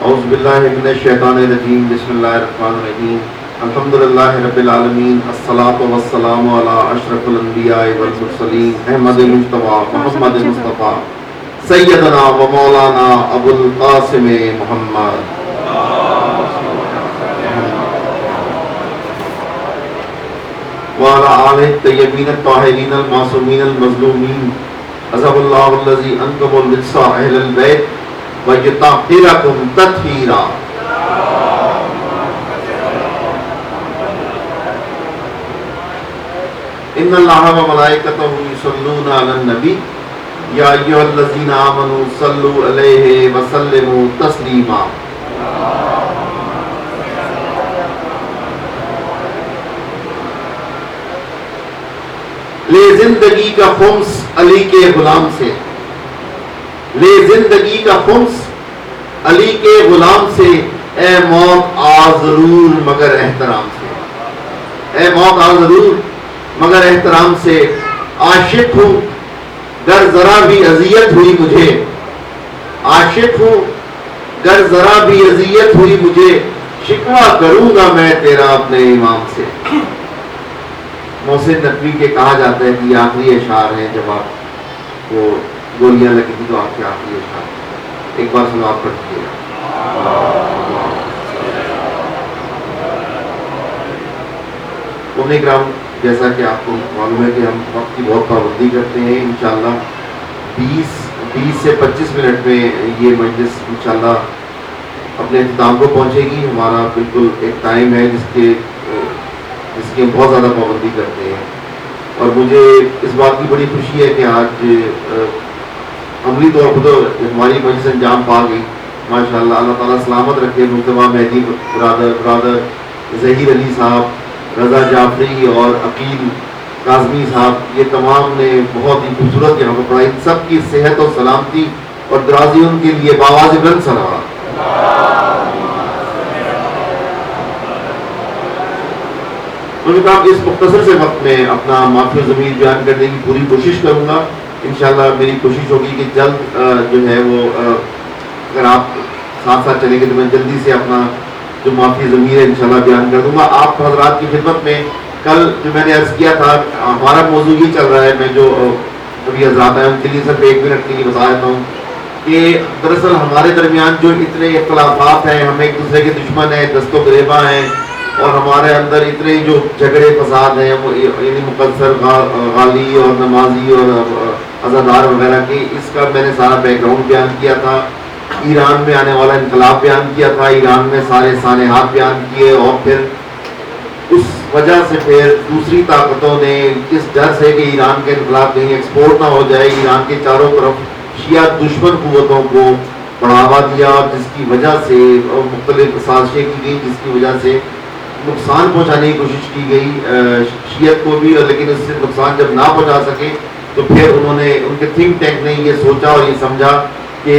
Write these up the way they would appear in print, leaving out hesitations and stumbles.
اعوذ باللہ من الشیطان الرجیم بسم اللہ الرحمن الرحیم الحمدللہ رب العالمین الصلاۃ والسلام علی اشرف الانبیاء والمرسلین احمد مجتبیٰ محمد مصطفیٰ سیدنا و مولانا ابو القاسم محمد وعلى آلہ الطیبین الطاہرین المعصومین المظلومین عزب اللہ الذی انکم الرجس اہل البیت وَيُطَهِّرَكُمْ تَطْهِيرًا. إِنَّ اللَّهَ وَمَلَائِكَتَهُ يُصَلُّونَ عَلَى النَّبِيِّ يَا أَيُّهَا الَّذِينَ آمَنُوا صَلُّوا عَلَيْهِ وَسَلِّمُوا تَسْلِيمًا. لے زندگی کا خمس علی کے غلام سے، لے زندگی کا خمس علی کے غلام سے، اے موت آ ضرور مگر احترام سے، اے موت آ ضرور مگر احترام سے، عاشق ہوں گر ذرا بھی اذیت ہوئی مجھے، عاشق ہوں گر ذرا بھی اذیت ہوئی مجھے، شکوہ کروں گا میں تیرا اپنے امام سے۔ محسن نقوی کے کہا جاتا ہے کہ یہ آخری اشعار ہیں، جب آپ کو گولیاں لگی تھی تو آپ کے آخری اشعار، ایک بار سلوات پڑھ دیجیے گا۔ قومی کرام، جیسا کہ آپ کو معلوم ہے کہ ہم وقت کی بہت پابندی کرتے ہیں، انشاءاللہ 20 سے 25 منٹ میں یہ مجلس انشاءاللہ اپنے اختتام کو پہنچے گی۔ ہمارا بالکل ایک ٹائم ہے جس کی ہم بہت زیادہ پابندی کرتے ہیں، اور مجھے اس بات کی بڑی خوشی ہے کہ آج عملی طور پر تو ہماری مجلس انجام پا گئی ماشاءاللہ۔ اللہ تعالیٰ سلامت رکھے مجتبیٰ مہدی برادر ظہیر علی صاحب، رضا جعفری اور عقیل کاظمی صاحب، یہ تمام نے بہت ہی خوبصورت یہاں پر پڑھائی۔ سب کی صحت اور سلامتی اور درازی ان کے لیے بآواز بلند صلوات۔ اس مختصر سے وقت میں اپنا معافی ضمیر بیان کرنے کی پوری کوشش کروں گا۔ انشاءاللہ میری کوشش ہوگی کہ جلد جو ہے وہ اگر آپ ساتھ ساتھ چلیں گے تو میں جلدی سے اپنا جو معافی ضمیر ہے انشاءاللہ بیان کر دوں گا آپ حضرات کی خدمت میں۔ کل جو میں نے عرض کیا تھا، ہمارا موضوع یہ چل رہا ہے، میں جو ابھی حضرات ہیں ان کے لیے صرف 1 منٹ کے لیے بتا دیتا ہوں کہ دراصل ہمارے درمیان جو اتنے اختلافات ہیں، ہم ایک دوسرے کے دشمن ہیں، دست و گریباں ہیں، اور ہمارے اندر اتنے جو جھگڑے فساد ہیں، یعنی مقصر غالی اور نمازی اور عزادار وغیرہ کی، اس کا میں نے سارا بیک گراؤنڈ بیان کیا تھا۔ ایران میں آنے والا انقلاب بیان کیا تھا، ایران میں سارے سانحات بیان کیے، اور پھر اس وجہ سے پھر دوسری طاقتوں نے اس ڈر سے کہ ایران کے انقلاب کہیں ایکسپورٹ نہ ہو جائے، ایران کے چاروں طرف شیعہ دشمن قوتوں کو بڑھاوا دیا، جس کی وجہ سے مختلف سازشیں کی گئی، جس کی وجہ سے نقصان پہنچانے کی کوشش کی گئی شیعت کو بھی، لیکن اس سے نقصان جب نہ پہنچا سکے تو پھر انہوں نے، ان کے تھنک ٹینک نے یہ سوچا اور یہ سمجھا کہ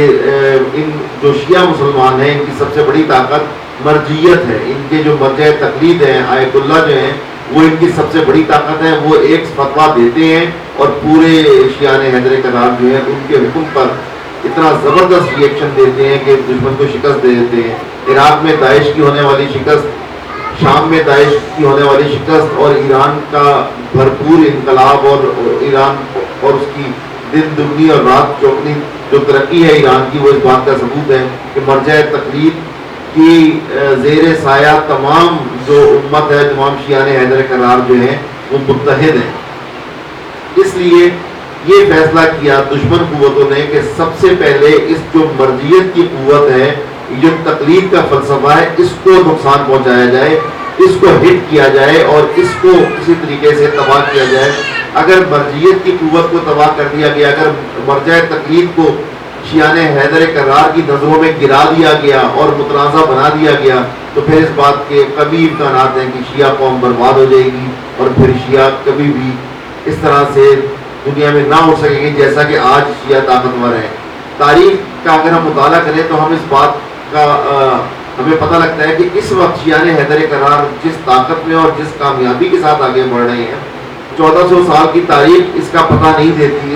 ان جو شیعہ مسلمان ہیں ان کی سب سے بڑی طاقت مرجعیت ہے، ان کے جو مرجع تقلید ہیں آیت اللہ جو ہیں وہ ان کی سب سے بڑی طاقت ہے۔ وہ ایک فتویٰ دیتے ہیں اور پورے شیعہ حیدر کرار جو ہے ان کے حکم پر اتنا زبردست ری ایکشن دیتے ہیں کہ دشمن کو شکست دے دیتے ہیں۔ عراق میں داعش کی ہونے والی شکست، شام میں داعش کی ہونے والی شکست، اور ایران کا بھرپور انقلاب اور ایران اور اس کی دن دگنی اور رات چوگنی جو ترقی ہے ایران کی، وہ اس بات کا ثبوت ہے کہ مرجع تقلید کی زیر سایہ تمام جو امت ہے، تمام شیعہ حیدر کرار جو ہیں وہ متحد ہیں۔ اس لیے یہ فیصلہ کیا دشمن قوتوں نے کہ سب سے پہلے اس جو مرجعیت کی قوت ہے، جو تقلید کا فلسفہ ہے، اس کو نقصان پہنچایا جائے، اس کو ہٹ کیا جائے اور اس کو کسی طریقے سے تباہ کیا جائے۔ اگر مرجعیت کی قوت کو تباہ کر دیا گیا، اگر مرجع تقلید کو شیعہ حیدر کرار کی نظروں میں گرا دیا گیا اور متنازع بنا دیا گیا، تو پھر اس بات کے کبھی امکانات ہیں کہ شیعہ قوم برباد ہو جائے گی، اور پھر شیعہ کبھی بھی اس طرح سے دنیا میں نہ ہو سکے گی جیسا کہ آج شیعہ طاقتور ہیں۔ تاریخ کا اگر ہم مطالعہ کریں تو ہم اس بات کا ہمیں پتہ لگتا ہے کہ اس وقت شیعہ حیدر کرار جس طاقت میں اور جس کامیابی کے ساتھ آگے بڑھ رہے ہیں، 1400 سال کی تاریخ اس کا پتہ نہیں دیتی،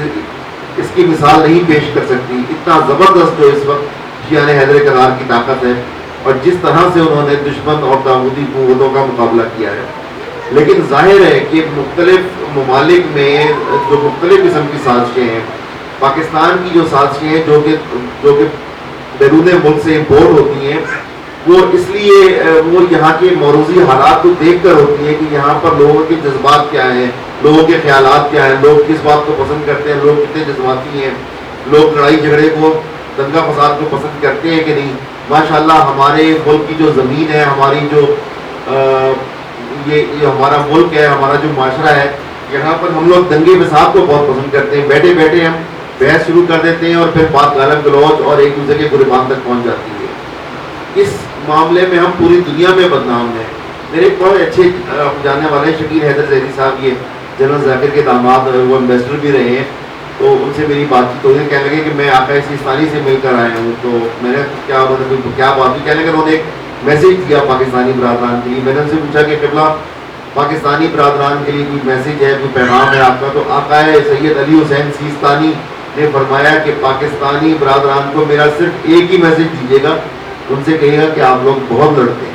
اس کی مثال نہیں پیش کر سکتی۔ اتنا زبردست جو اس وقت شیعان حیدر کرار کی طاقت ہے اور جس طرح سے انہوں نے دشمن اور طاغوتی قوتوں کا مقابلہ کیا ہے. لیکن ظاہر ہے کہ مختلف ممالک میں جو مختلف قسم کی سازشیں ہیں، پاکستان کی جو سازشیں ہیں جو کہ بیرون ملک سے امپورٹ ہوتی ہیں، وہ اس لیے وہ یہاں کے موروثی حالات کو دیکھ کر ہوتی ہیں کہ یہاں پر لوگوں کے جذبات کیا ہیں، لوگوں کے خیالات کیا ہیں، لوگ کس بات کو پسند کرتے ہیں، لوگ کتنے جذباتی ہیں، لوگ لڑائی جھگڑے کو، دنگا فساد کو پسند کرتے ہیں کہ نہیں. ماشاءاللہ ہمارے ملک کی جو زمین ہے، ہماری جو یہ ہمارا ملک ہے، ہمارا جو معاشرہ ہے، یہاں پر ہم لوگ دنگے فساد کو بہت پسند کرتے ہیں. بیٹھے بیٹھے ہم بحث شروع کر دیتے ہیں اور پھر بات گالم گلوچ اور ایک دوسرے کے گریبان تک پہنچ جاتی ہے. اس معاملے میں ہم پوری دنیا میں بدنام ہیں. میرے بہت اچھے جاننے والے شکیل حیدر زیدی صاحب، یہ جنرل ذاکر کے داماد، وہ ایمبیسڈر بھی رہے ہیں. تو ان سے میری بات چیت ہوئی، کہنے لگے کہ میں آقا سیستانی سے مل کر آیا ہوں. تو میں نے کیا بات ہوئی، کہنے لگے انہوں نے ایک میسیج دیا پاکستانی برادران کے لیے. میں نے ان سے پوچھا کہ قبلہ پاکستانی برادران کے لیے کوئی میسیج ہے، کوئی پیغام ہے آپ کا؟ تو آقا سید علی حسین سیستانی نے فرمایا کہ پاکستانی برادران کو میرا صرف ایک ہی میسیج دیجیے گا، ان سے کہیے گا کہ آپ لوگ بہت لڑتے ہیں،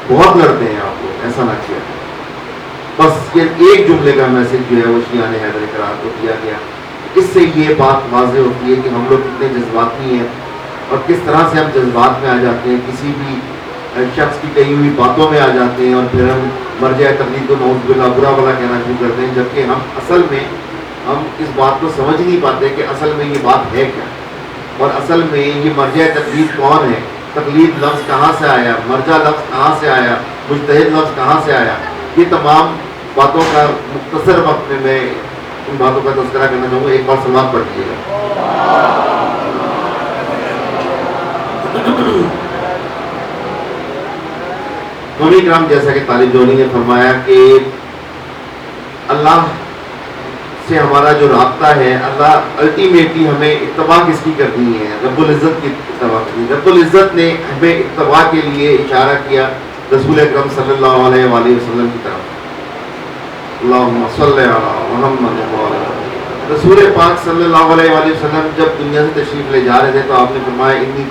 بہت لڑتے ہیں آپ لوگ، ایسا نہ کیا. بس یہ ایک جملے کا میسج جو ہے وہ شیعان حیدر کرار کو دیا گیا. اس سے یہ بات واضح ہوتی ہے کہ ہم لوگ کتنے جذباتی ہیں اور کس طرح سے ہم جذبات میں آ جاتے ہیں، کسی بھی شخص کی کہی ہوئی باتوں میں آ جاتے ہیں اور پھر ہم مرجع تقلید کو نعوذ باللہ برا بلا کہنا شروع کرتے ہیں، جبکہ ہم اصل میں ہم اس بات کو سمجھ نہیں پاتے کہ اصل میں یہ بات ہے کیا، اور اصل میں یہ مرجع تقلید کون ہے، تقلید لفظ کہاں سے آیا، مرجع لفظ کہاں سے آیا، مجتہد لفظ کہاں سے آیا. یہ تمام باتوں کا مختصر وقت میں ان باتوں کا تذکرہ کرنا چاہوں گا. ایک بار سلام پڑھ لیجیے گا. نبی کرام جیسا کہ طالب جونی نے فرمایا کہ اللہ سے ہمارا جو رابطہ ہے، اللہ الٹیمیٹلی ہمیں اتباع کس کی کرنی ہے؟ رب العزت کی اتباع کرنی. رب العزت نے ہمیں اتباع کے لیے اشارہ کیا رسول اکرم صلی اللہ علیہ وآلہ وسلم کی طرف. اللہم صلی علی محمد وعلی رسول پاک صلی اللہ علیہ وآلہ وسلم جب دنیا سے تشریف لے جا رہے تھے تو آپ نے فرمایا انی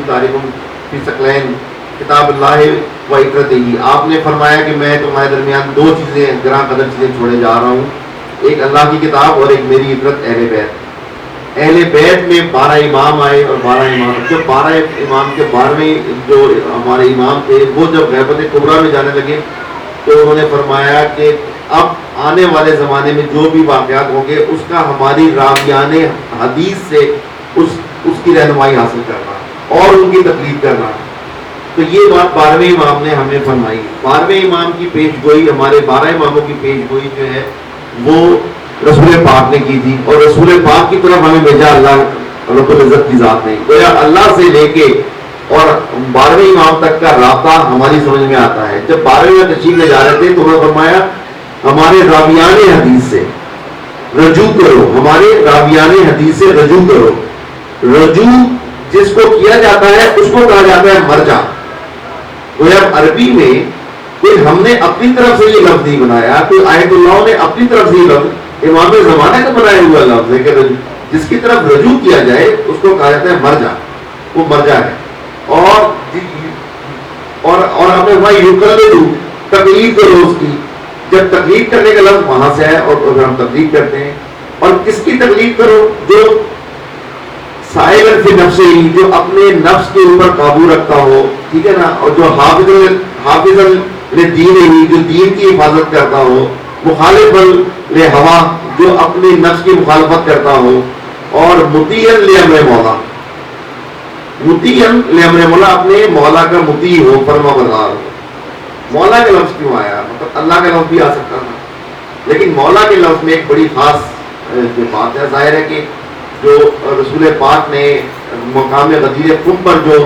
تارکم فی ثقلین کتاب اللہ و عترتہ. آپ نے فرمایا کہ میں تمہارے درمیان دو چیزیں، گراں قدر چیزیں چھوڑے جا رہا ہوں، ایک اللہ کی کتاب اور ایک میری عترت اہل بیت. اہل بیت میں 12 امام آئے اور 12 امام، جو 12 امام کے 12ویں جو ہمارے امام تھے وہ جب غیبت کبریٰ میں جانے لگے تو انہوں نے فرمایا کہ اب آنے والے زمانے میں جو بھی واقعات ہوں گے اس کا ہماری راویان حدیث سے اس کی رہنمائی حاصل کرنا اور ان کی تقلید کرنا. تو یہ بات 12ویں امام نے ہمیں فرمائی. 12ویں امام کی پیش گوئی، ہمارے 12 اماموں کی پیش گوئی جو ہے وہ رسول پاک نے کی تھی، اور رسول پاک کی طرف ہمیں بھیجا اللہ رب العزت کی ذات نے. گویا اللہ سے لے کے اور 12ویں امام تک کا رابطہ ہماری سمجھ میں آتا ہے. جب 12ویں میں تشریف لے جا رہے تھے تو انہوں نے فرمایا ہمارے راویان حدیث سے رجوع کرو، ہمارے راویان حدیث سے رجوع کرو. رجوع جس کو کیا جاتا ہے اس کو کہا جاتا ہے مرجع. گویا عربی میں کوئی ہم نے اپنی طرف سے یہ لفظ نہیں بنایا، کوئی آیت اللہ نے اپنی طرف سے یہ لفظ، امام زمانہ کا بنایا ہوا لفظ ہے کہ جس کی طرف رجوع کیا جائے اس کو کہا جاتا ہے مرجع. وہ مرجع ہے. اور ہمیں وہاں یقلدو تقلید کرو اس کی. جب تقلید کرنے کا لفظ وہاں سے ہے اور ہم تقلید کرتے ہیں. اور کس کی تقلید کرو؟ جو سائل فی نفس ہی، جو اپنے نفس کے اوپر قابو رکھتا ہو، ٹھیک ہے نا، اور جو حافظ دین ہی، جو دین کی حفاظت کرتا ہو، مخالف لہوا، جو اپنے نفس کی مخالفت کرتا ہو، اور مطیعا لامر مولا، مطیعا لامر مولا، اپنے مولا کا مطیع ہو، فرما بردار ہو. مولا کا لفظ کیوں آیا؟ مطلب اللہ کا لفظ بھی آ سکتا تھا، لیکن مولا کے لفظ میں ایک بڑی خاص جو بات ہے. ظاہر ہے کہ جو رسول پاک نے مقام غدیر قم پر جو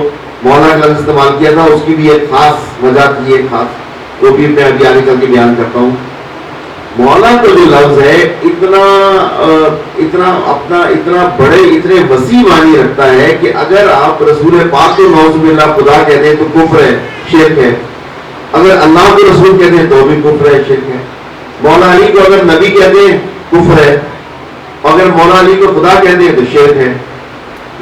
مولا کا لفظ استعمال کیا تھا اس کی بھی ایک خاص وجہ تھی، ایک خاص، وہ بھی میں ابھی آگے چل کے بیان کرتا ہوں. مولا کا جو لفظ ہے اتنا بڑے، اتنے وسیع معنی رکھتا ہے کہ اگر آپ رسول پاک کو نعوذ باللہ خدا کہتے ہیں تو کفر ہے، شرک ہے. اگر اللہ کو رسول کہتے ہیں تو بھی کفر ہے، شرک ہے. مولا علی کو اگر نبی کہتے ہیں کفر ہے، اگر مولا علی کو خدا کہتے ہیں تو شرک ہے.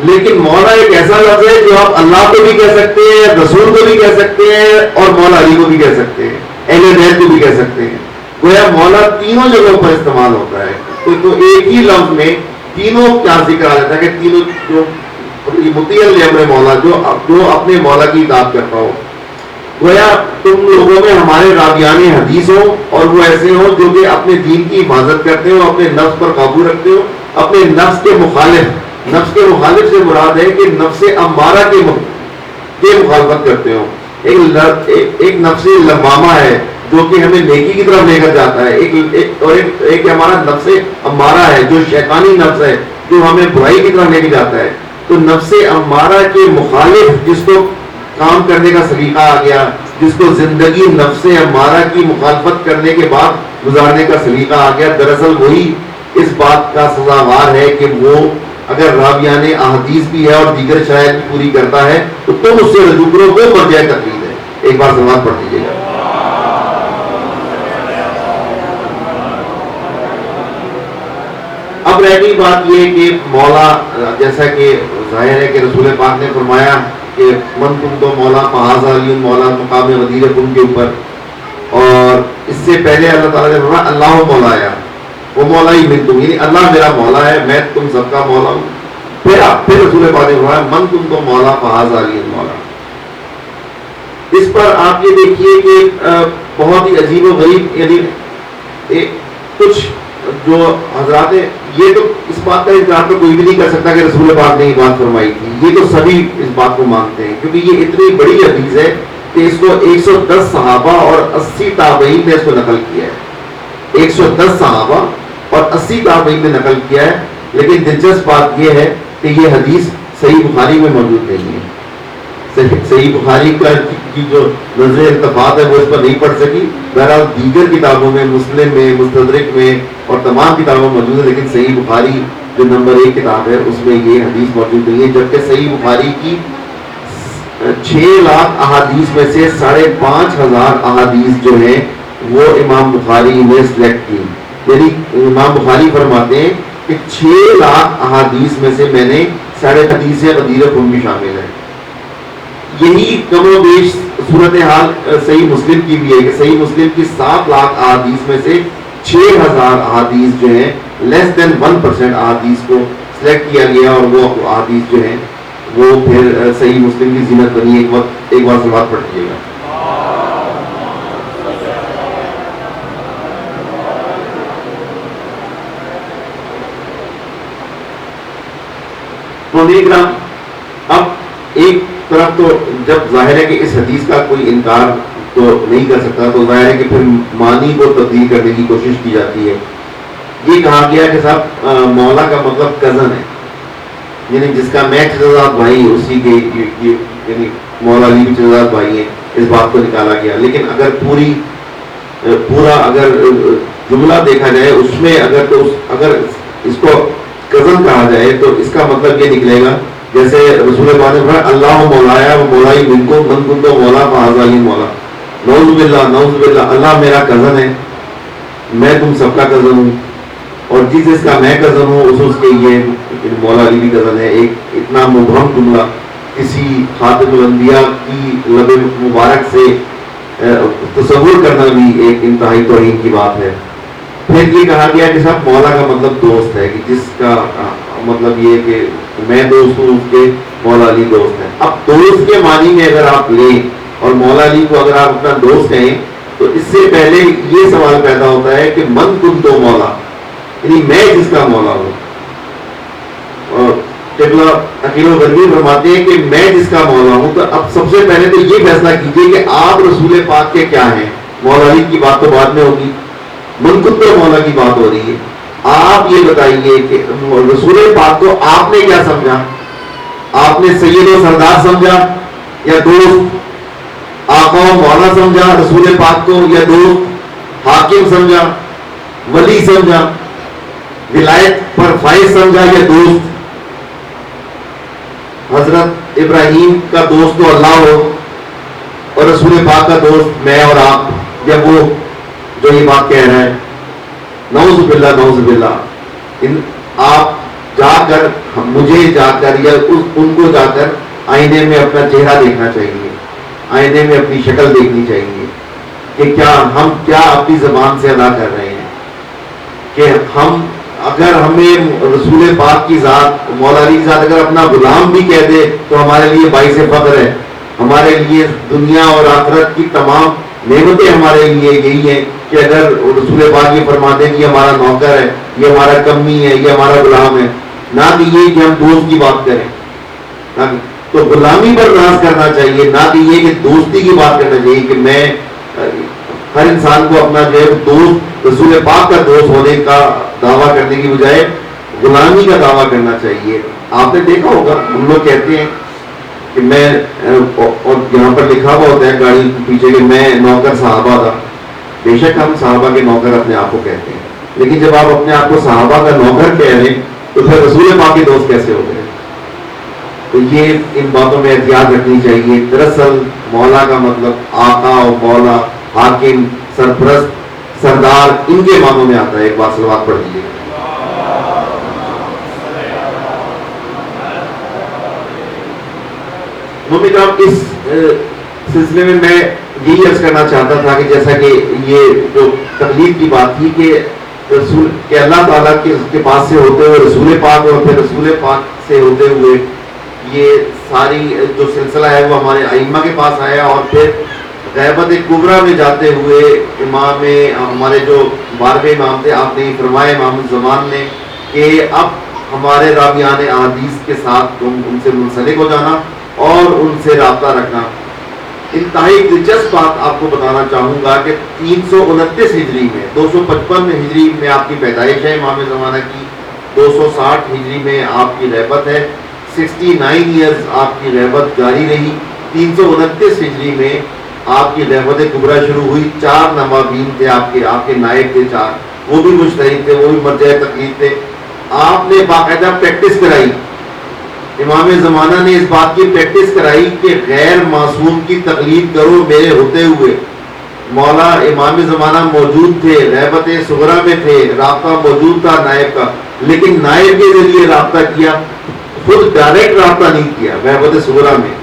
لیکن مولا ایک ایسا لفظ ہے جو آپ اللہ کو بھی کہہ سکتے ہیں، رسول کو بھی کہہ سکتے ہیں، اور مولا علی کو بھی کہہ سکتے ہیں، اہل بیت کو بھی کہہ سکتے ہیں. گویا مولا تینوں جگہوں پر استعمال ہوتا ہے. تو ایک ہی لفظ میں تینوں کیا ذکر آ جاتا ہے کہ تینوں جو مطیع الامر مولا، جو اپنے مولا کی اطاعت کرتا ہو. گویا تم لوگوں میں ہمارے راویان حدیث ہو اور وہ ایسے ہوں جو کہ اپنے دین کی حفاظت کرتے ہو، اپنے نفس پر قابو رکھتے ہو، اپنے نفس کے مخالف سے مراد ہے کہ نفس امارہ کے مخالفت کرتے ہو. ایک نفس لوامہ ہے جو کہ ہمیں نیکی کی طرف لے کر جاتا ہے، ایک ہمارا نفس امارہ ہے جو شیطانی نفس ہے جو ہمیں برائی کی طرف لے کے جاتا ہے. تو نفس امارہ کے مخالف جس کو کام کرنے کا سلیقہ آ گیا، جس کو زندگی نفس امارہ کی مخالفت کرنے کے بعد گزارنے کا سلیقہ آ گیا، دراصل وہی اس بات کا سزاوار ہے کہ وہ اگر راویان احادیث بھی ہے اور دیگر شرائط بھی پوری کرتا ہے تو تم اس سے رجوع کرو، وہ مرجع تقلید ہے. ایک بار سلوات پڑھ دیجیے گا. اب رہ گئی بات یہ کہ مولا، جیسا کہ ظاہر ہے کہ رسول پاک نے فرمایا کہ من تم تو مولا فہذا علی مولا، مقام غدیر کن کے اوپر. اور اس سے پہلے اللہ تعالیٰ نے فرمایا اللہ مولایا، وہ مولا ہی من تم، یعنی اللہ میرا مولا ہے، میں تم سب کا مولا ہوں. پھر رسول پاک نے فرمایا من تم تو مولا فہذا علی مولا. اس پر آپ یہ دیکھیے کہ بہت ہی عجیب و غریب، یعنی کچھ جو حضرات ہیں، یہ تو اس بات کا انکار تو کوئی بھی نہیں کر سکتا کہ رسول پاک نے یہ بات فرمائی تھی. یہ تو سبھی اس بات کو مانتے ہیں کیونکہ یہ اتنی بڑی حدیث ہے کہ اس کو 110 صحابہ اور 80 تابعین نے اس کو نقل کیا ہے. 110 صحابہ اور 80 تابعین نے نقل کیا ہے. لیکن دلچسپ بات یہ ہے کہ یہ حدیث صحیح بخاری میں موجود نہیں ہے. صحیح بخاری کا کی جو نظر التفات ہے وہ اس پر نہیں پڑھ سکی. بہرحال دیگر کتابوں میں، مسلم میں، مستدرک میں اور تمام کتابوں میں موجود ہے، لیکن صحیح بخاری جو نمبر 1 کتاب ہے اس میں یہ حدیث موجود نہیں ہے. جبکہ صحیح بخاری کی 6 لاکھ احادیث میں سے 5,500 احادیث جو ہیں وہ امام بخاری نے سلیکٹ کی. یعنی امام بخاری فرماتے ہیں کہ 6 لاکھ احادیث میں سے میں نے حدیث غدیر خون بھی شامل ہے. یہی کم و بیش صورتحال صحیح مسلم کی بھی ہے کہ صحیح مسلم کی 7 لاکھ احادیث میں سے 6,000 احادیث جو ہیں لیس دین 1% احادیث کو سلیکٹ کیا گیا، اور وہ احادیث جو ہیں وہ پھر صحیح مسلم کی زینت بنی. ایک بار سلوات پڑھ لیجیے گا. تو دیکھ رہا اب ایک طرف تو جب ظاہر ہے کہ اس حدیث کا کوئی انکار تو نہیں کر سکتا، تو ظاہر ہے کہ پھر معنی کو تبدیل کرنے کی کوشش کی جاتی ہے. یہ کہا گیا کہ صاحب مولا کا مطلب کزن ہے، یعنی جس کا میں چچزاد بھائی اسی کے، یعنی مولا علی بھی چچزاد بھائی ہیں، اس بات کو نکالا گیا. لیکن اگر پورا اگر جملہ دیکھا جائے اس میں اگر اس کو کزن کہا جائے تو اس کا مطلب یہ نکلے گا جیسے رسول پاک نے فرمایا اللہ مولایا و مولائی منکم من کنت مولا فہذا علی مولا. نعوذ باللہ، اللہ میرا کزن ہے، میں تم سب کا کزن ہوں، اور جس کا میں کزن ہوں اس کے یہ مولا علی بھی کزن ہے. ایک اتنا مبہم جملہ کسی خاتم الانبیاء کی لب مبارک سے تصور کرنا بھی ایک انتہائی توہین کی بات ہے. پھر یہ کہا گیا کہ صاحب مولا کا مطلب دوست ہے، کہ جس کا مطلب یہ کہ میں دوست ہوں، اس کے مولا علی دوست ہے. اب دوست کے معنی میں اگر آپ لیں اور مولا علی کو اگر آپ اپنا دوست کہیں تو اس سے پہلے یہ سوال پیدا ہوتا ہے کہ من کن تو مولا، یعنی میں جس کا مولا ہوں. اور قبلہ عقیل و غربی فرماتے ہیں کہ میں جس کا مولا ہوں. تو اب سب سے پہلے تو یہ فیصلہ کیجئے کہ آپ رسول پاک کے کیا ہیں. مولا علی کی بات تو بعد میں ہوگی، منکت تو مولا کی بات ہو رہی ہے. آپ یہ بتائیے کہ رسول پاک کو آپ نے کیا سمجھا؟ آپ نے سید و سردار سمجھا یا دوست؟ آقا و مولا سمجھا رسول پاک کو یا دوست؟ حاکم سمجھا، ولی سمجھا، ولایت پر فائز سمجھا یا دوست؟ حضرت ابراہیم کا دوست تو اللہ ہو اور رسول پاک کا دوست میں اور آپ، یا وہ جو یہ بات کہہ رہا ہے؟ نعوذ باللہ، نعوذ باللہ. آپ جا کر مجھے جا کر یا ان کو جا کر آئینے میں اپنا چہرہ دیکھنا چاہیے, آئینے میں اپنی شکل دیکھنی چاہیے کہ کیا ہم کیا اپنی زبان سے ادا کر رہے ہیں, کہ ہم اگر ہمیں رسول پاک کی ذات, مولا علی کی ذات اگر اپنا غلام بھی کہہ دے تو ہمارے لیے باعث فخر ہے. ہمارے لیے دنیا اور آخرت کی تمام نعمتیں ہمارے لیے یہی ہیں کہ اگر رسول پاک یہ فرماتے ہیں کہ یہ ہمارا نوکر ہے, یہ ہمارا کمی ہے, یہ ہمارا غلام ہے, نہ کہ یہ کہ ہم دوست کی بات کریں. تو غلامی پر ناز کرنا چاہیے, نہ کہ یہ کہ دوستی کی بات کرنا چاہیے کہ میں ہر انسان کو اپنا جو ہے دوست, رسول پاک کا دوست ہونے کا دعویٰ کرنے کی بجائے غلامی کا دعویٰ کرنا چاہیے. آپ نے دیکھا ہوگا ہم لوگ کہتے ہیں کہ میں, اور یہاں پر لکھا ہوا ہوتا ہے گاڑی پیچھے کہ میں نوکر صحابہ تھا. بے شک ہم صحابہ کے نوکر اپنے آپ کو کہتے ہیں, لیکن جب آپ اپنے آپ کو صحابہ کا نوکر کہہ رہے ہیں تو پھر رسول پاک کے دوست کیسے ہو گئے؟ تو یہ ان باتوں میں احتیاط رکھنی چاہیے. دراصل مولا کا مطلب آقا و مولا, حاکم, سرپرست, سردار, ان کے معنوں میں آتا ہے. ایک بار صلوات پڑھ دیجیے. اس سلسلے میں میں یہی عرض کرنا چاہتا تھا کہ جیسا کہ یہ جو تقلید کی بات تھی کہ رسول کہ اللہ تعالیٰ کے پاس سے ہوتے ہوئے رسول پاک اور پھر رسول پاک سے ہوتے ہوئے یہ ساری جو سلسلہ ہے وہ ہمارے ائمہ کے پاس آیا, اور پھر غیبت کبریٰ میں جاتے ہوئے امام ہمارے جو 12ویں امام تھے, آپ نے فرمایا امام الزمان نے کہ اب ہمارے راویان احادیث کے ساتھ ان سے منسلک ہو جانا اور ان سے رابطہ رکھنا. انتہائی دلچسپ بات آپ کو بتانا چاہوں گا کہ 329 ہجری میں, 255 ہجری میں آپ کی پیدائش ہے امام زمانہ کی, 260 ہجری میں آپ کی غیبت ہے, 69 ایئرز آپ کی غیبت جاری رہی. 329 ہجری میں آپ کی غیبت کبریٰ شروع ہوئی. 4 نوابین تھے آپ کے نائب تھے 4, وہ بھی مجتہد تھے, وہ بھی مرجع تقلید تھے. آپ نے باقاعدہ پریکٹس کرائی, امام زمانہ نے اس بات کی پریکٹس کرائی کہ غیر معصوم کی تقلید کرو میرے ہوتے ہوئے. مولا امام زمانہ موجود تھے, غیبت صغریٰ میں تھے, رابطہ موجود تھا نائب کا, لیکن نائب کے ذریعے رابطہ کیا, خود ڈائریکٹ رابطہ نہیں کیا. غیبت صغریٰ میں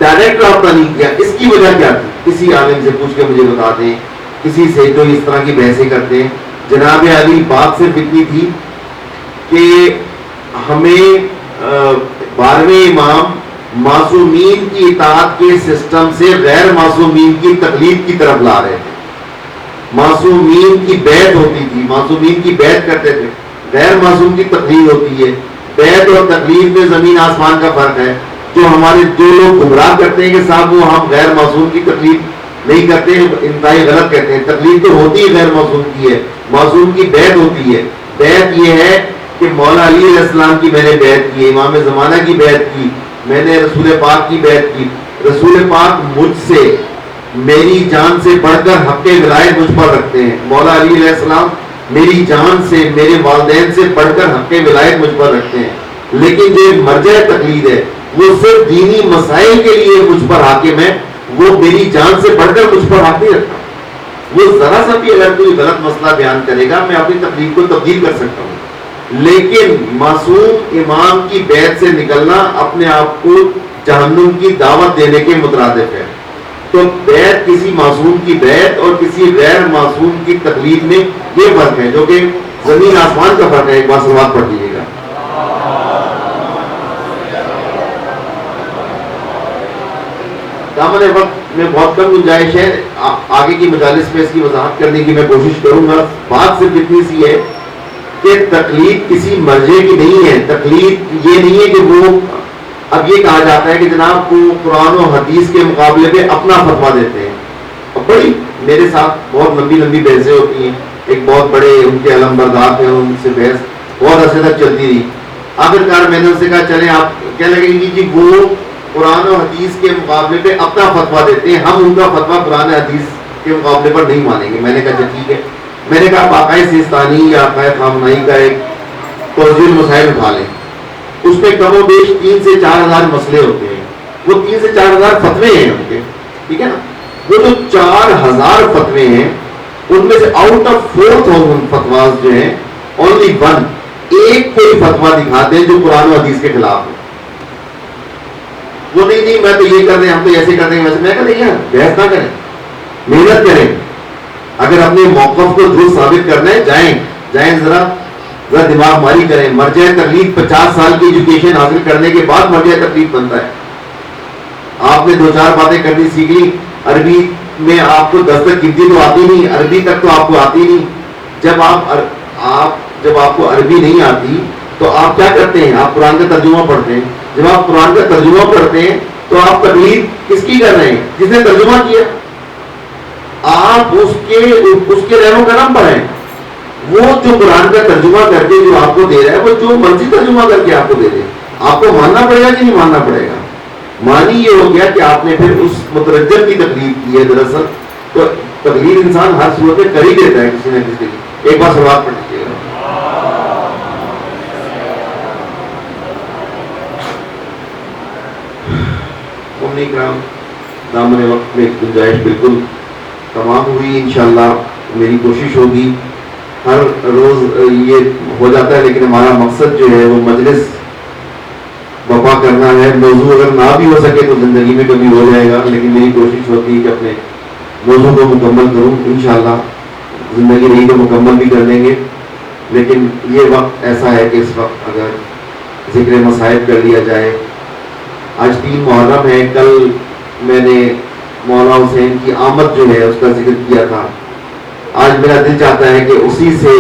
ڈائریکٹ رابطہ نہیں کیا. اس کی وجہ کیا تھی؟ کسی عالم سے پوچھ کے مجھے بتا دیں, کسی سے جو اس طرح کی بحثیں کرتے ہیں. جناب علی بات صرف اتنی تھی کہ ہمیں 12ویں امام معصومین کی اطاعت کے سسٹم سے غیر معصومین کی تقلید کی طرف لا رہے تھے. معصومین کی بیعت ہوتی تھی, معصومین کی بیعت کرتے تھے, غیر معصوم کی تقلید ہوتی ہے. بیعت اور تقلید میں زمین آسمان کا فرق ہے. جو لوگ گمراہ کرتے ہیں کہ صاحب وہ ہم غیر معصوم کی تقلید نہیں کرتے ہیں, انتہائی غلط کہتے ہیں. تقلید تو ہوتی ہے غیر معصوم کی ہے, معصوم کی بیعت ہوتی ہے. بیعت یہ ہے کہ مولا علی علیہ السلام کی میں نے بیعت کی, امام زمانہ کی بیعت کی, میں نے رسول پاک کی بیعت کی. رسول پاک مجھ سے, میری جان سے بڑھ کر حق ولایت مجھ پر رکھتے ہیں. مولا علی علیہ السلام میری جان سے, میرے والدین سے بڑھ کر حق ولایت مجھ پر رکھتے ہیں. لیکن جو مرجع تقلید ہے وہ صرف دینی مسائل کے لیے مجھ پر حاکم ہے, وہ میری جان سے بڑھ کر مجھ پر حق نہیں رکھتا. وہ ذرا سا بھی اگر کوئی غلط مسئلہ بیان کرے گا میں اپنی تقلید کو تبدیل کر سکتا ہوں, لیکن معصوم امام کی بیعت سے نکلنا اپنے آپ کو جہنم کی دعوت دینے کے مترادف ہے. تو بیعت کسی معصوم کی بیعت اور کسی غیر معصوم کی تقلید میں یہ فرق ہے, جو کہ زمین آسمان کا فرق ہے. ایک بار سلوات پڑھ دیجیے گا. دامن وقت میں بہت کم گنجائش ہے, آگے کی مجالس میں اس کی وضاحت کرنے کی میں کوشش کروں گا. بات صرف اتنی سی ہے کہ تقلید کسی مرجع کی نہیں ہے. تقلید یہ نہیں ہے کہ وہ, اب یہ کہا جاتا ہے کہ جناب کو قرآن و حدیث کے مقابلے پہ اپنا فتویٰ دیتے ہیں. اب بڑی میرے ساتھ بہت لمبی لمبی بحثیں ہوتی ہیں. ایک بہت بڑے ان کے علم بردار تھے, ان سے بحث بہت عرصے تک چلتی رہی. آخرکار میں نے ان سے کہا چلیں آپ کہنے لگے کہ جی وہ قرآن و حدیث کے مقابلے پہ اپنا فتویٰ دیتے ہیں, ہم ان کا فتویٰ قرآن حدیث کے مقابلے پر نہیں مانیں گے. میں نے کہا ٹھیک ہے. میں نے کہا باقاعدہ سیستانی یا عقائد خامنائی کا ایک توضیح مسائل اٹھا لیں, اس میں کم و بیش 3 سے 4 ہزار مسئلے ہوتے ہیں. وہ 3 سے 4 ہزار فتوے ہیں ان کے, ٹھیک ہے نا. وہ جو 4000 فتوے ہیں ان میں سے آؤٹ آف 4000 فتواز جو ہیں اونلی 1 ایک کوئی فتوا دکھا دیں جو قرآن و حدیث کے خلاف ہے. وہ نہیں میں تو یہ کر رہے ہیں, ہم تو ایسے کر رہے ہیں ویسے. میں کہا نہیں یار, بحث نہ کریں, محنت کریں. اگر اپنے موقف کو درست ثابت کرنا ہے جائیں ذرا دماغ ماری کریں. مرجع تقلید 50 سال کی ایجوکیشن حاصل کرنے کے بعد مرجع تقلید بنتا ہے. آپ نے 2-4 باتیں کرنی سیکھ لی, عربی میں آپ کو دستک گنتی تو آتی نہیں, عربی تک تو آپ کو آتی نہیں. جب آپ کو عربی نہیں آتی تو آپ کیا کرتے ہیں؟ آپ قرآن کا ترجمہ پڑھتے ہیں. جب آپ قرآن کا ترجمہ پڑھتے ہیں تو آپ تقلید کس کی کر رہے ہیں؟ جس نے ترجمہ کیا. آپ اس کے رہنوں کا نام پڑھیں. وہ جو قرآن کا ترجمہ کر کے جو آپ کو دے رہا ہے, وہ جو مرضی ترجمہ کر کے آپ کو دے دے, آپ کو ماننا پڑے گا کہ نہیں ماننا پڑے گا؟ مانی یہ ہو گیا کہ آپ نے پھر اس مترجم کی تقلید کی ہے. دراصل تو تقلید انسان ہر صورت میں کر ہی دیتا ہے کسی نہ کسی کی. ایک بار سوال پڑھ لیجیے گا. امنی کرام, دامن وقت میں گنجائش بالکل تمام ہوئی. انشاءاللہ میری کوشش ہوگی, ہر روز یہ ہو جاتا ہے لیکن ہمارا مقصد جو ہے وہ مجلس وفا کرنا ہے. موضوع اگر نہ بھی ہو سکے تو زندگی میں کبھی ہو جائے گا, لیکن میری کوشش ہوتی ہے کہ اپنے موضوع کو مکمل کروں. انشاءاللہ زندگی رہی تو مکمل بھی کر لیں گے. لیکن یہ وقت ایسا ہے کہ اس وقت اگر ذکر مصائب کر لیا جائے. آج 3 محرم ہے. کل میں نے مولانا حسین کی آمد جو ہے اس کا ذکر کیا تھا. آج میرا دل چاہتا ہے کہ اسی سے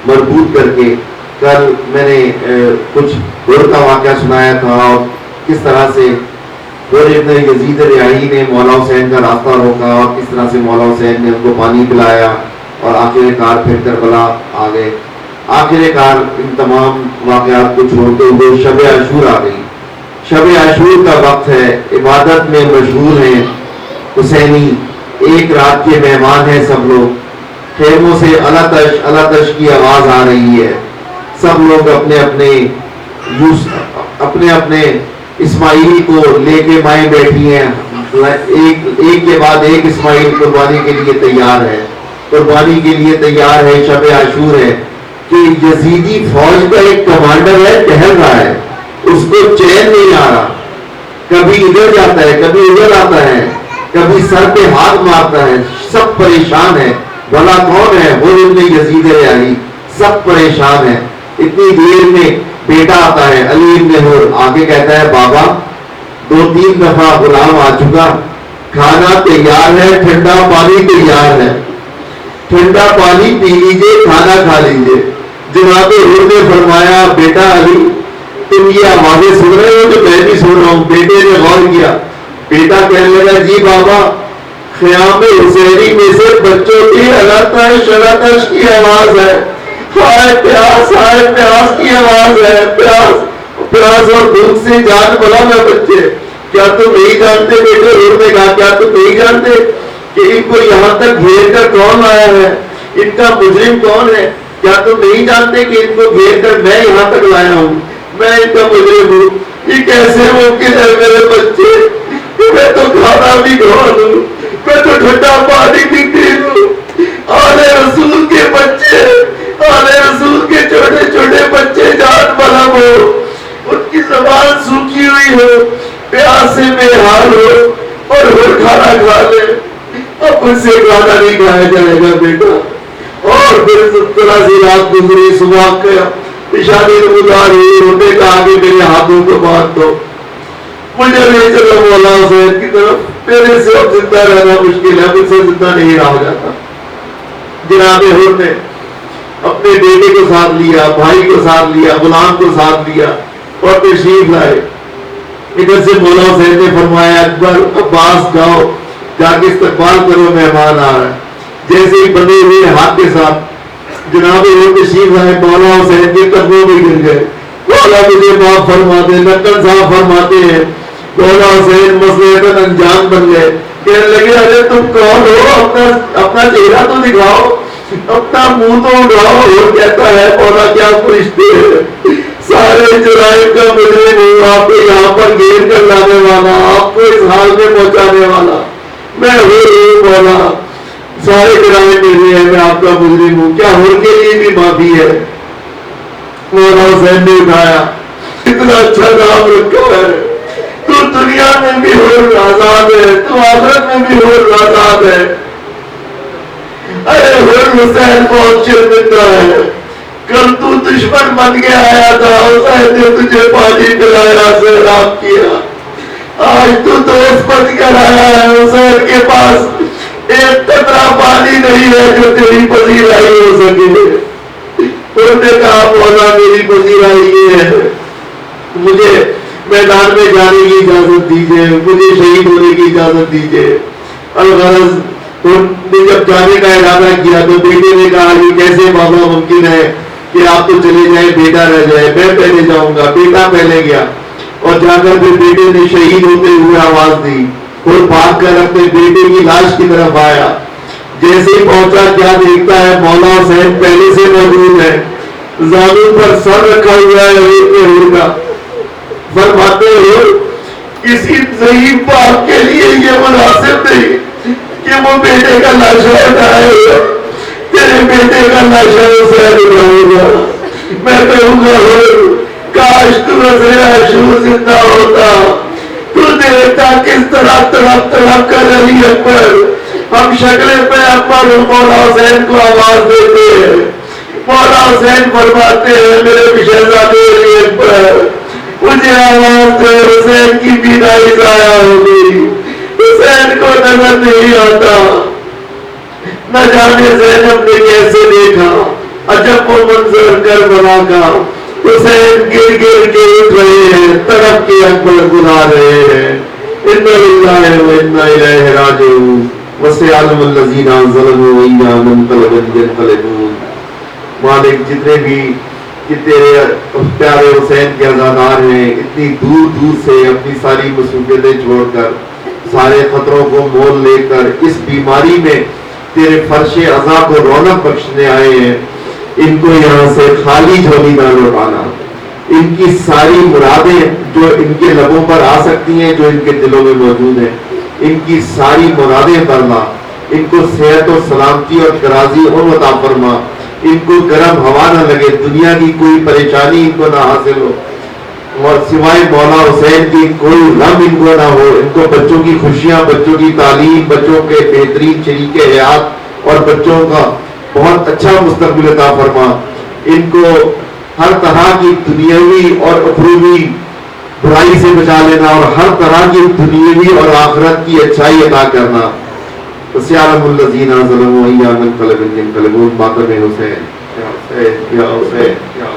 مربوط کر کے کل میں نے کچھ دور کا واقعہ سنایا تھا, اور کس طرح سے دور ابن یزید ریاحی نے مولانا حسین کا راستہ روکا, اور کس طرح سے مولانا حسین نے ان کو پانی پلایا, اور آخر کار پھر کربلا آ گئے. آخر کار ان تمام واقعات کو چھوڑتے ہوئے شب عاشور آ گئی. شب عاشور کا وقت ہے, عبادت میں مشغول ہیں حسینی, ایک رات کے مہمان ہیں سب لوگ. خیموں سے الاتش کی آواز آ رہی ہے. سب لوگ اپنے اپنے اسماعیل کو لے کے مائیں بیٹھی ہیں. ایک کے بعد ایک اسماعیل قربانی کے لیے تیار ہے, قربانی کے لیے تیار ہے. شب عاشور ہے کہ یزیدی فوج کا ایک کمانڈر ہے, ٹہل رہا ہے, اس کو چین نہیں آ رہا. کبھی ادھر جاتا ہے, کبھی ادھر آتا ہے, کبھی سر پہ ہاتھ مارتا ہے. سب پریشان ہے. بھلا کون ہے؟ وہ ابن یزید ریاحی. سب پریشان ہے. اتنی دیر میں بیٹا آتا ہے, علی ابن حر, آگے کہتا ہے بابا 2-3 دفعہ غلام آ چکا, کھانا تیار ہے, ٹھنڈا پانی تیار ہے, ٹھنڈا پانی پی لیجئے, کھانا کھا لیجئے. جناب حر نے فرمایا بیٹا علی تم یہ آوازیں سن رہے ہو تو میں بھی سن رہا ہوں. بیٹے نے غور کیا. بیٹا کہنے لگا جی بابا, خیام حسینی میں سے بچوں کی الاتش کی آواز ہے. ہائے پیاس کی آواز ہے. پیاس اور بھوک سے جان بلا میں بچے. کیا تم نہیں جانتے؟ بیٹے حر نے کہا کیا تم نہیں جانتے کہ ان کو یہاں تک گھیر کر کون آیا ہے؟ ان کا مجرم کون ہے؟ کیا تم نہیں جانتے کہ ان کو گھیر کر میں یہاں تک لایا ہوں؟ میں ان کا مجرم ہوں. یہ کیسے ممکن ہے میرے بچے؟ میں تو کھانا بھی کھا لوں, میں تو ٹھنڈا پانی بھی پی لوں. آلے رسول کے بچے, آلے رسول کے چھوٹے چھوٹے بچے جان بلم ہو, ان کی زبان سوکھی ہوئی ہو, پیاس سے بے حال ہو, اور وہ کھانا کھا لے. اب ان سے کھانا نہیں کھایا جائے گا بیٹا. اور پھر اس طرح سے رات گزری. صبح کا اشارے گزار ہوئی, روٹے کہا کہ میرے ہاتھوں کو باندھ دو, مجھے لے چلو مولانا حسین کی طرف, میرے سے اب زندہ رہنا مشکل ہے, مجھ سے زندہ نہیں رہا جاتا. جناب حر نے اپنے بیٹے کو ساتھ لیا, بھائی کو ساتھ لیا, غلام کو ساتھ لیا, اور تشریف لائے. ادھر سے مولانا حسین نے فرمایا اکبر عباس جاؤ, جا کے استقبال کرو, مہمان آ رہا ہے. جیسے ہی بندے ہوئے ہاتھ کے ساتھ جناب حر تشریف لائے, مولانا حسین کے قدموں میں گر گئے. مولا مجھے معاف فرما دے. نقل صاحب فرماتے ہیں مولانا حسین مسئلہ انجان بن گئے. کہنے لگے ارے تم کون ہو؟ اپنا چہرہ تو دکھاؤ, اپنا منہ تو اڑاؤ. اور کہتا ہے مولا کیا فرشتے ہیں, سارے جرائم کا مجرم ہوں, آپ کو یہاں پر گھیر کر لانے والا, آپ کو اس حال میں پہنچانے والا میں ہوں. مولا سارے جرائم میرے ہیں, میں آپ کا مجرم ہوں. کیا حر کے لیے بھی معافی ہے؟ مولا حسین نے اٹھایا، اتنا اچھا نام رکھا ہے، تو دنیا میں بھی حر آزاد ہے، تو آخرت میں بھی حر آزاد ہے۔ ارے حر حسین بہت شرمندہ ہے، کل تو دشمن بن کے آیا تھا، حسین نے تجھے پانی پلایا، سیراب کیا، آج تو دوست بن کر آیا ہے، حسین کے پاس ایک قطرہ پانی نہیں ہے جو تیری پذیرائی ہو سکے۔ انہوں نے کہا مولا میری پذیرائی یہ ہے، مجھے میدان میں جانے کی اجازت دیجیے، مجھے شہید ہونے کی اجازت دیجیے۔ الغرض نے جب جانے کا ارادہ کیا تو بیٹے نے کہا یہ کیسے بابا ممکن ہے کہ آپ تو چلے جائیں بیٹا رہ جائے، میں پہلے جاؤں گا۔ بیٹا پہلے گیا اور جا کر پھر بیٹے نے شہید ہوتے ہوئے آواز دی اور بھاگ کر اپنے بیٹے کی لاش کی طرف آیا۔ جیسے ہی پہنچا کیا دیکھتا ہے مولا حسین پہلے سے موجود ہے، زانوں پر سر رکھا ہوا ہے حور کا۔ فرماتے ہو کسی ضعیف باپ کے لیے یہ مناسب نہیں کہ وہ بیٹے کا لاشا اٹھائے، تیرے بیٹے کا لاشا حسین اٹھاؤ گا۔ میں کہوں گا کاش تو عاشور زندہ ہوتا، تو دیکھتا کس طرح تڑپ تڑپ کر علی اکبر ہم شکل پہ اکبر مولا حسین کو آواز دیتے ہیں۔ مولا حسین فرماتے ہیں میرے شہزادے علی اکبر مجھے آواز دے، حسین کی بینائی ضائع ہو گئی، حسین کو نظر نہیں آتا۔ نہ جانے زینب نے کیسے دیکھا عجب وہ منظر کربلا کا، حسین گر گر کے اٹھ رہے ہیں، تڑپ کے اکبر بلا رہے ہیں۔ انا للہ و انا الیہ راجعون وسيعلم الذين ظلموا أيّ منقلب ينقلبون۔ مالک جتنے بھی کہ تیرے پیارے حسین کے عزادار ہیں اتنی دور دور سے اپنی ساری مصروفیتیں چھوڑ کر سارے خطروں کو مول لے کر اس بیماری میں تیرے فرش عزا کو رونق بخشنے آئے ہیں، ان کو یہاں سے خالی جھولی نہ لوٹانا۔ ان کی ساری مرادیں جو ان کے لبوں پر آ سکتی ہیں، جو ان کے دلوں میں موجود ہیں، ان کی ساری مرادیں فرما، ان کو صحت و سلامتی اور درازی عمر عطا فرما، ان کو گرم ہوا نہ لگے، دنیا کی کوئی پریشانی ان کو نہ حاصل ہو، اور سوائے مولا حسین کی کوئی غم ان کو نہ ہو۔ ان کو بچوں کی خوشیاں، بچوں کی تعلیم، بچوں کے بہترین شریک حیات اور بچوں کا بہت اچھا مستقبل عطا فرما۔ ان کو ہر طرح کی دنیاوی اور اخروی برائی سے بچا لینا اور ہر طرح کی دنیاوی اور آخرت کی اچھائی عطا کرنا۔ وَسَيَعْلَمُ الَّذِينَ ظَلَمُوا أَيَّ مُنقَلَبٍ يَنقَلِبُونَ۔ ماتم حسین یا حسین یا حسین یا